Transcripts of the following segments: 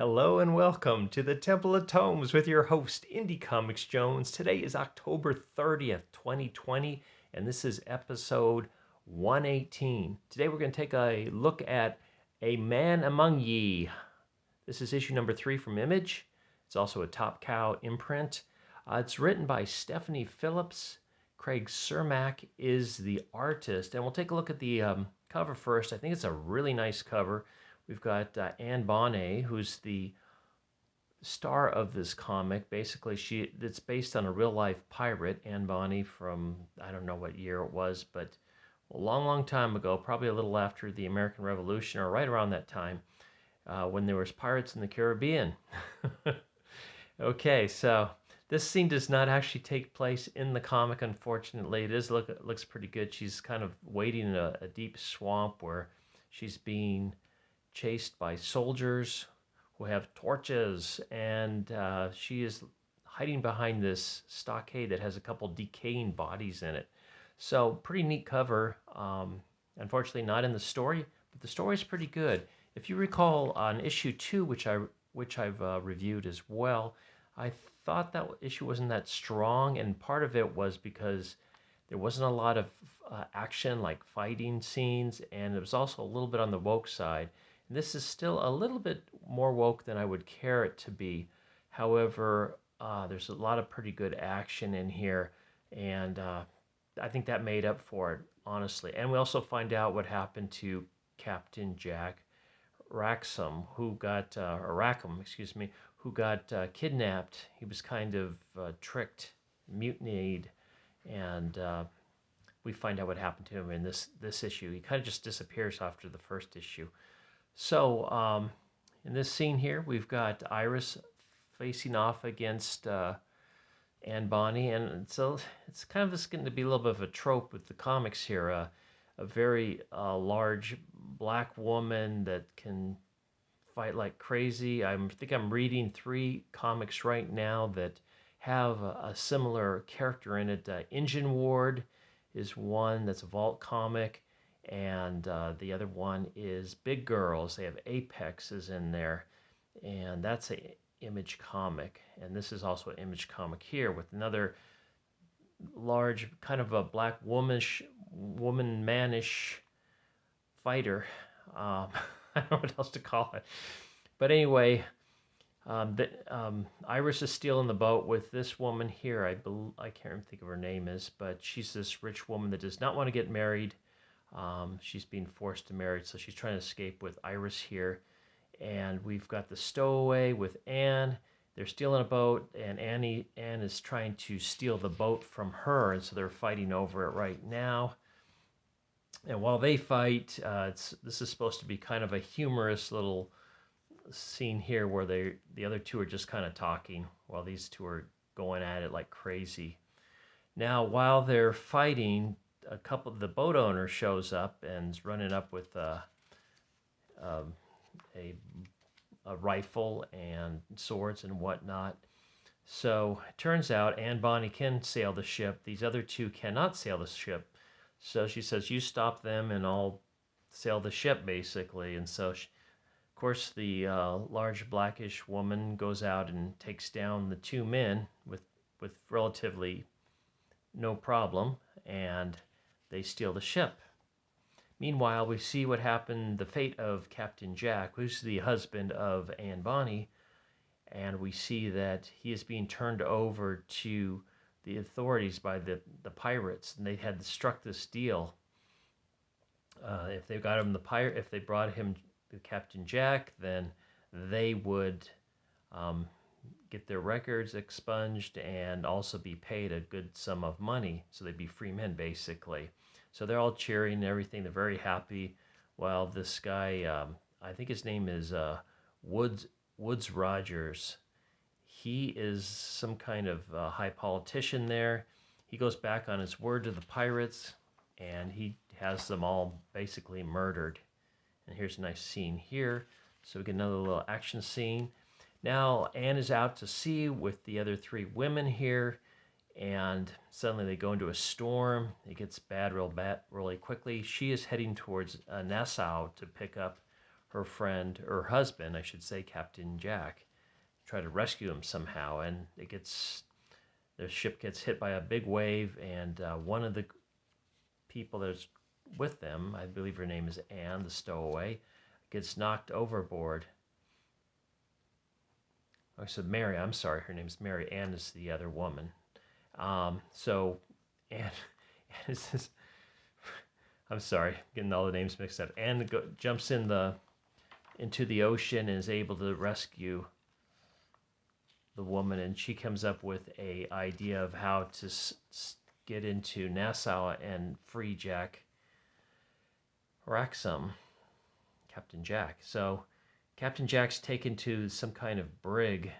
Hello and welcome to the Temple of Tomes with your host, Indie Comics Jones. Today is October 30th, 2020, and this is episode 118. Today we're going to take a look at A Man Among Ye. This is issue number 3 from Image. It's also a Top Cow imprint. It's written by Stephanie Phillips. Craig Cermak is the artist, and we'll take a look at the cover first. I think it's a really nice cover. We've got Anne Bonnet, who's the star of this comic. Basically, it's based on a real-life pirate, Anne Bonnet, from, I don't know what year it was, but a long, long time ago, probably a little after the American Revolution, or right around that time, when there was pirates in the Caribbean. Okay, so this scene does not actually take place in the comic, unfortunately. It looks pretty good. She's kind of wading in a deep swamp where she's being chased by soldiers who have torches, and she is hiding behind this stockade that has a couple decaying bodies in it. So pretty neat cover. Unfortunately, not in the story, but the story is pretty good. If you recall, on issue 2, which I've reviewed as well, I thought that issue wasn't that strong, and part of it was because there wasn't a lot of action, like fighting scenes, and it was also a little bit on the woke side. This is still a little bit more woke than I would care it to be. However, there's a lot of pretty good action in here, and I think that made up for it, honestly. And we also find out what happened to Captain Jack Rackham, who got kidnapped. He was kind of tricked, mutinied, and we find out what happened to him in this issue. He kind of just disappears after the first issue. So, in this scene here, we've got Iris facing off against Anne Bonny, and so it's kind of going to be a little bit of a trope with the comics here. A very large black woman that can fight like crazy. I think I'm reading 3 comics right now that have a similar character in it. Engine Ward is one that's a Vault comic, and the other one is Big Girls. They have Apexes in there, and that's a Image comic. And this is also an Image comic here with another large, kind of a black woman-manish fighter. I don't know what else to call it. But anyway, Iris is still in the boat with this woman here. I can't even think of her name is, but she's this rich woman that does not want to get married. She's being forced to marry, so she's trying to escape with Iris here. And we've got the stowaway with Anne. They're stealing a boat, and Anne is trying to steal the boat from her, and so they're fighting over it right now. And while they fight, this is supposed to be kind of a humorous little scene here where the other two are just kind of talking while these two are going at it like crazy. Now, while they're fighting, the boat owner shows up and is running up with a rifle and swords and whatnot. So it turns out Anne Bonny can sail the ship. These other two cannot sail the ship. So she says, "You stop them and I'll sail the ship," basically. And so, of course, the large blackish woman goes out and takes down the 2 men with relatively no problem, and they steal the ship. Meanwhile, we see what happened, the fate of Captain Jack, who's the husband of Anne Bonny, and we see that he is being turned over to the authorities by the pirates, and they had struck this deal. If they brought him to Captain Jack, then they would get their records expunged and also be paid a good sum of money, so they'd be free men, basically. So they're all cheering and everything. They're very happy. While this guy, I think his name is Woods Rogers, he is some kind of high politician there. He goes back on his word to the pirates, and he has them all basically murdered. And here's a nice scene here. So we get another little action scene. Now Anne is out to sea with the other 3 women here, and suddenly they go into a storm. It gets bad really quickly. She is heading towards Nassau to pick up her friend, or husband, I should say, Captain Jack, try to rescue him somehow, and their ship gets hit by a big wave, and one of the people that's with them, I believe her name is Anne, the stowaway, gets knocked overboard. I said Mary. I'm sorry, her name's Mary. Anne is the other woman. So Anne, Anne is this, I'm sorry, getting all the names mixed up. Anne jumps into the ocean and is able to rescue the woman, and she comes up with a idea of how to get into Nassau and free Jack Wraxham, Captain Jack. So Captain Jack's taken to some kind of brig,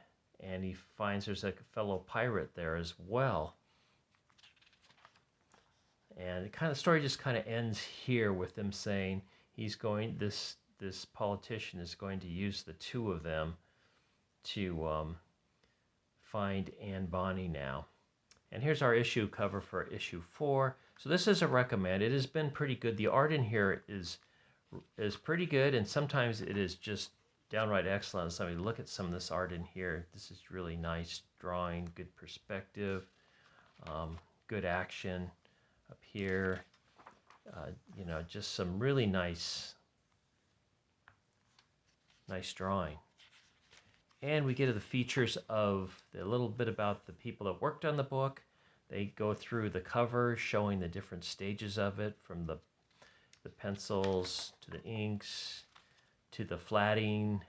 and he finds there's a fellow pirate there as well. And the story just kind of ends here with them saying this politician is going to use the two of them to find Anne Bonny now. And here's our issue cover for issue 4. So this is a recommend. It has been pretty good. The art in here is pretty good, and sometimes it is just downright excellent. So look at some of this art in here. This is really nice drawing, good perspective, good action up here. Just some really nice drawing. And we get to the features of a little bit about the people that worked on the book. They go through the cover showing the different stages of it, from the pencils to the inks to the flatting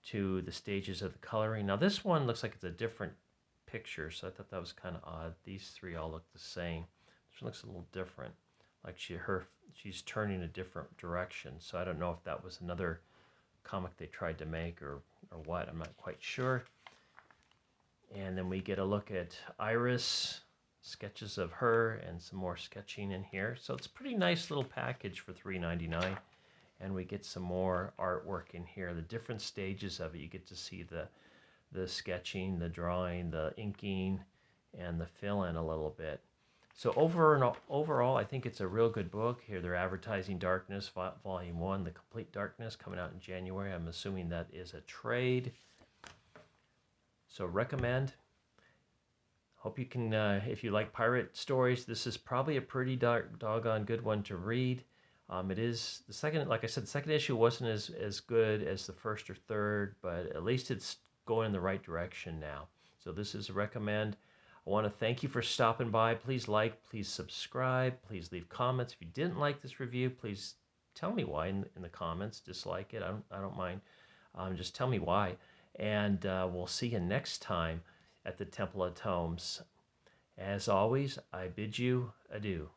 to the stages of the coloring. Now this one looks like it's a different picture, so I thought that was kind of odd. These three all look the same. This one looks a little different, like she's turning a different direction. So I don't know if that was another comic they tried to make or what. I'm not quite sure. And then we get a look at Iris, sketches of her, and some more sketching in here. So it's a pretty nice little package for $3.99. And we get some more artwork in here, the different stages of it. You get to see the sketching, the drawing, the inking, and the fill-in a little bit. So overall, I think it's a real good book. Here they're advertising Darkness, Volume 1, The Complete Darkness, coming out in January. I'm assuming that is a trade. So recommend. Hope you can, if you like pirate stories, this is probably a pretty doggone good one to read. It is the second, like I said, the second issue wasn't as good as the first or third, but at least it's going in the right direction now. So this is a recommend. I want to thank you for stopping by. Please like, please subscribe, please leave comments. If you didn't like this review, please tell me why in the comments. Dislike it, I don't mind. Just tell me why. And we'll see you next time at the Temple of Tomes. As always, I bid you adieu.